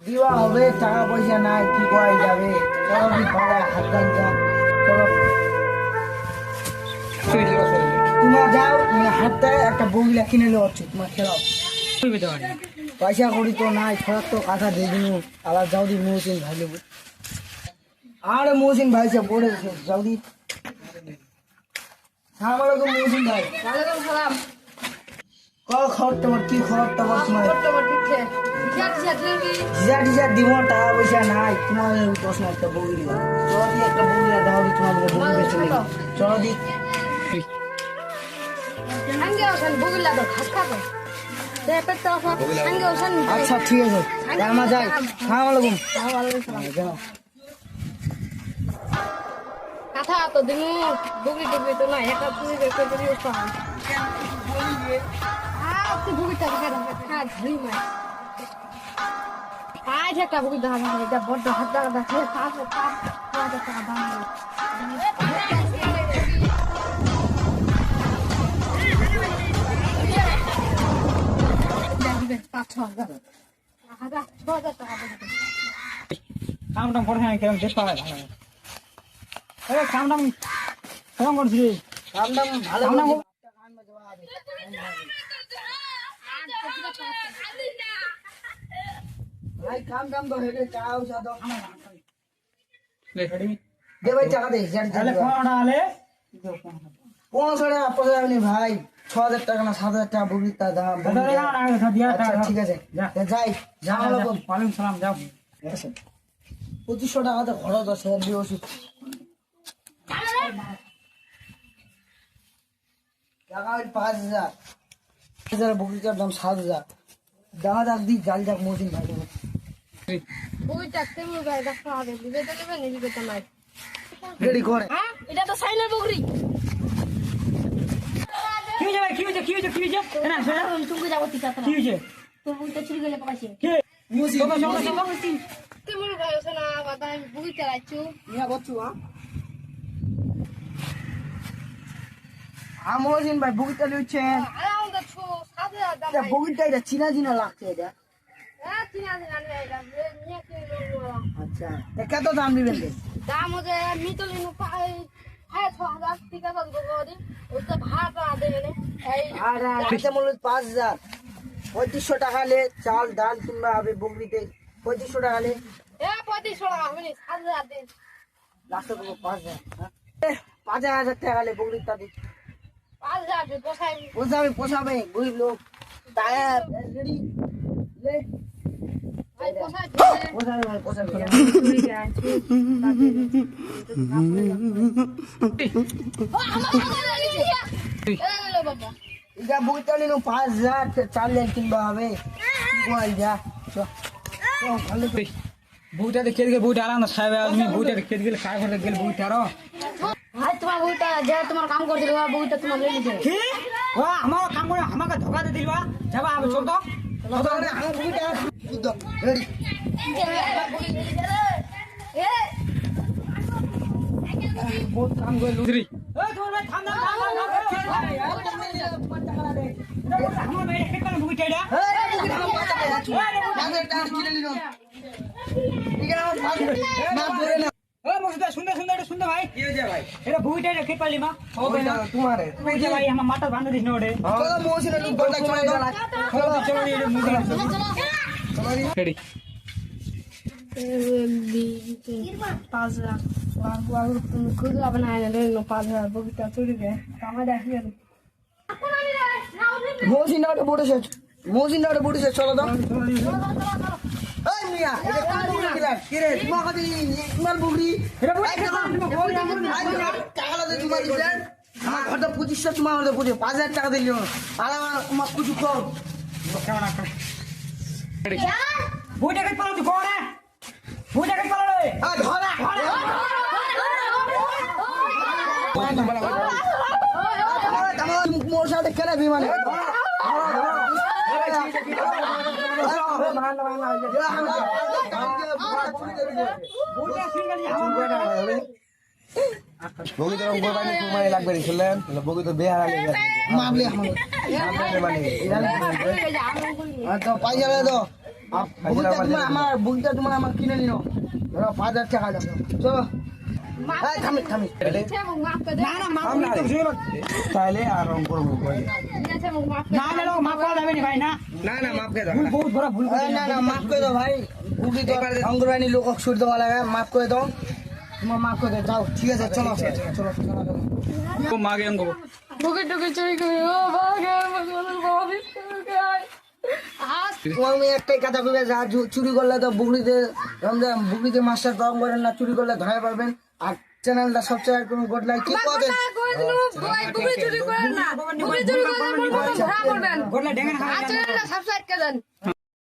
দিবা হবে, টাকা পয়সা নাই, কি করা যাবে? চলো দি বাবা হাত দান যা, চলো তোমার যাও, হাতটায় একটা বগিলা কিনে নেওয়া হচ্ছে, তোমার খেলাও পয়সা করি তো নাই, ছড়ার তো কাঁথা দিয়ে দিন, আবার যাও দি মৌসিন ভাই নেব, আর মৌসিন ভাইছে পড়েছে যাও দি। সালাম আলাইকুম মৌসিন ভাই। ওয়ালাইকুম সালাম। খবর তোমার, কি খবর তোমার? তোমার তোমার ঠিক আছে? জিজা টিজা দিব, টাকা পয়সা নাই, তোমার প্রশ্ন একটা বগিলা, চলো দি একটা বগিলা দাও দি, তোমার বগি বেচে নেব, চলো দি। আঙ্গে ওখান বগুলা তো ঘাস খাবে। পেট তো আঙ্গে ওখান। আচ্ছা ঠিক আছে, আমার যাই। সালাম আলাইকুম। ওয়ালাইকুম সালাম। যাও। কথা তো দিনু বগলি টিপি তো না একটা পুরি দেখতে দিবি তো। তুই বগিটা দেখে দাও। হ্যাঁ ধুই মাই। আয় একটা বগি দাও না, এটা বড় হাত দাও দেখে পাঁচ টাকা দাম। কাম টাম করে কিরম চেষ্টা হয় ভালো, কাম টাম কেমন করছি? কাম টাম ভালো, ভাই কাম টাম তো হেঁটে চাও সাদো দে ভাই, টাকা দে। 5,500 ভাই, 6,000 টাকা না 7,000 টাকা বগির তা দাম। আচ্ছা ঠিক আছে, যাই। সালাম আলাইকুম। ওয়ালাইকুম সালাম, যাও। 2500 টাকা তো খরচ আছে, দিয়ে ওষুধ টাকা 5,000 বগিটার দাম 7,000। দেখা যাক দি, জাল যাক মৌসিন ভাই। বইটা কেমন ভাই দেখা হবে, দিবে তো নেবে না, দিবে তো নাই। রেডি করে। হ্যাঁ এটা তো সাইনের বকরি। কি হয়েছে ভাই? কি হয়েছে? কি হয়েছে? কি হয়েছে? না শোনা, তুমি যাবো ঠিক আছে। কি হয়েছে? তোর বইটা চুরি গেলে পাইছে। কে? মৌসিন কেমন ভাই শোনা বাবা, আমি বই চালাইছু। নিয়া বচ্চু মৌসিন ভাই বগিটা নিচ্ছে, আরে আমাদের 7,000 দাম। বগিটা এটা চিনা চিনা লাগছে এটা। হ্যাঁ চিনা চিনা এটা নিয়ে কি ললো। আচ্ছা কত দাম দিবেন? দাম হচ্ছে মিতলিনু পাই 6,000 ঠিক আছে গগরি। ওটা ভাড়া দেবে না। এই আর কাঁচা মূল্য 5,000, 3500 টাকা লে চাল ডাল কিংবা হবে বগরিতে 3500 টাকা লে, 3500 টাকা হবে না, 7,000 দিন। লাস্ট করবো 5,000। 5,000 টাকা লে বগরিটা দিই, 5,000 দিন পোষাই। পোষাবে পোষাবে, গরিব লোক। টায়ার রেডি লে, ভাই পোষাই। পোষাবে ভাই পোষাবে। বাবা এটা বগিটা নিল 5,000, চাল ডাল কিংবা হবে বল যা। ভালো বউটা দেখে দিকে বউটা আলাম না সাহেব, আমি বউটা দেখে দিকে খাই ঘরে গেল বউটা আরো ভাই তোমার বইটা যে তোমার কাম করে দিল, বইটা তোমার লই নিছে। কি? ও আমার কাম করে আমাকে ধোকা দিয়ে দিলবা, যাবা আমি চল তো। রেডি বহুত কাম করে লুদরি এই তোর ভাই থাম থাম থাম আমার ভাই এক কানে বউটা এটা ও মুসদা সুন্দর সুন্দর এটা সুন্দর ভাই, কি হইছে ভাই? এটা বউটা রেখে পারলি মা হবে না তোমারে তুই যে ভাই আমার মাথা ভাঙে দিস না ওরে। চলো মৌসিনের লোক বলটা চলে যা। চলো চলো এই মুজি রেডি 5,000 তুমি খুঁজ হবে না, 5,000 বইটা চুরি গে কামা দেখি। মৌসিনটা ওটা বটেছে, মৌসিনটা ওটা বটেছে, চলো তো। এই মিয়া এটা কার বগরি দিলা? কি রে তোমার কাছে ইমাল বগরি? এটা টাকা লাগে তোমার দিছেন, আমার ঘরটা 2500, তোমার ঘরটা 5,000 টাকা দিল। আর আমার কিছু কম কেমন আছে রেডি বউটা কে পালো তুই কোনে বউটা কে পালো রে ধরা মোর সাথে খেলা বিমানে পাই যাবে তো বুগিটা তোমার আমার কিনে নিও ধরো 5,000 টাকা দাও চলো মাফ এই থামি থামি দিয়েছে মুখ মাফ করে দে না না মাফ করতে বুঝে গেল তাহলে আর রং করবো দিয়েছে মুখ মাফ করে না না লোক মাফ করা যাবে না ভাই না না না মাফ করে দাও ভুল বহুত বড় ভুল করে না না মাফ করে দাও ভাই বুগি তো অঙ্গরানি লোক ছুট দেওয়া লাগে মাফ করে দাও তোমার মাফ করে দাও যাও ঠিক আছে চলো চলো ও মাগে আঙ্গো বুকে টুকে চুরি করে ও ভাগে মগল বাবি গায় আজ তোমার মেয়ে একটাই কথা কইবে যা চুরি করলে তো বুগড়িতে মাস্টার রং করেন না চুরি করলে ধরা পারবেন আর চ্যানেলটা সবচেয়ে কোনো গুড লাইক কি করেন করে দিল বুকে চুরি করেন না বুকে চুরি করলে মন ধরা করবেন গড়লা ডেঙ্গা আচ্ছা সাবস্ক্রাইব করে দেন